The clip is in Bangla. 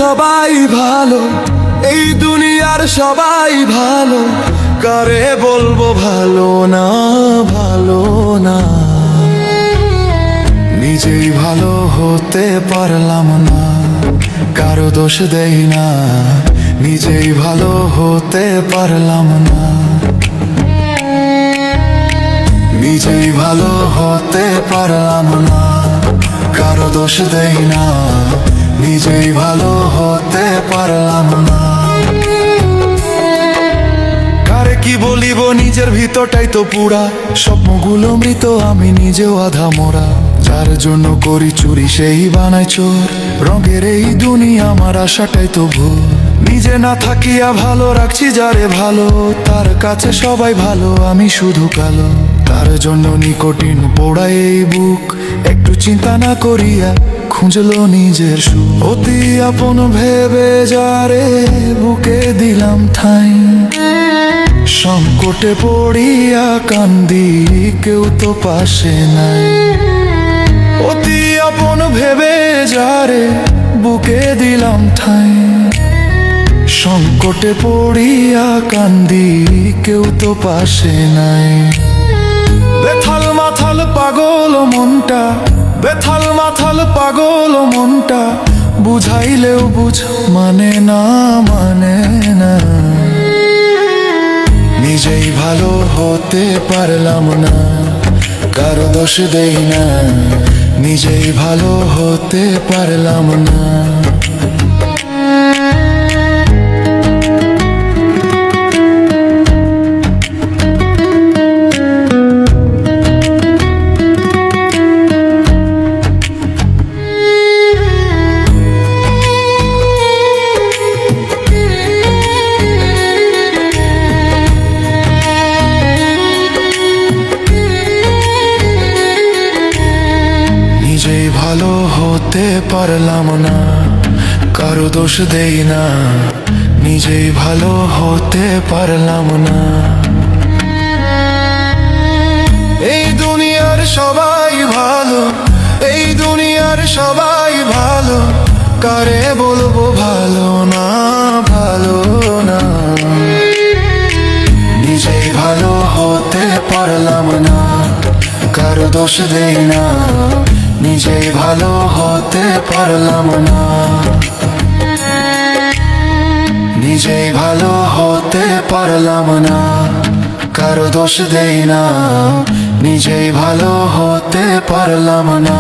সবাই ভালো, এই দুনিয়ার সবাই ভালো, কারে বলবো ভালো না, ভালো না। নিজেই ভালো হতে পারলাম না, কারো দোষ দেই না। নিজেই ভালো হতে পারলাম না, নিজেই ভালো হতে পারলাম না, কারো দোষ দেই না। নিজেই ভালো হতে পারলাম না। কারে কি বলিব, নিজের ভিতরটাই তো পুরা, স্বপ্নগুলো মৃত, আমি নিজেও আধা মোরা। যার জন্য করি চুরি সেই বানায় চোর, রঙের এই দুনিয়া আমার আশাটাই তো ভুল। নিজে না থাকিয়া ভালো রাখছি যারে ভালো, তার কাছে সবাই ভালো, আমি শুধু কালো। তার জন্য নিকটিন পোড়ায় এই বুক, একটু চিন্তা না করিয়া খুঁজলো নিজের সুখ। অতি আপন ভেবে যারে বুকে দিলাম ঠাই, সংকটে পড়িয়া কান্দি, কেউ তো পাশে নাই। অতি আপন ভেবে যারে বুকে দিলাম ঠাই, সংকটে পড়িয়া কান্দি, কেউ তো পাশে নাই। বেথাল মাথাল পাগল মনটা, বেথাল মাথাল পাগল মনটা, বুঝাইলেও বুঝ মানে না, মানে না। নিজেই ভালো হতে পারলাম না, কারো দোষ দেই না। নিজেই ভালো হতে পারলাম না। নিজেই ভালো হতে পারলাম না, কারো দোষ দেই না। নিজেই ভালো হতে পারলাম না। এই দুনিয়ার সবাই ভালো, এই দুনিয়ার সবাই ভালো, কারে বলবো ভালো না, ভালো না। নিজেই ভালো হতে পারলাম না, কারো দোষ দেই না। নিজেই ভালো হতে পারলাম না, নিজেই ভালো হতে পারলাম না, কারো দোষ দেই না। নিজেই ভালো হতে পারলাম না।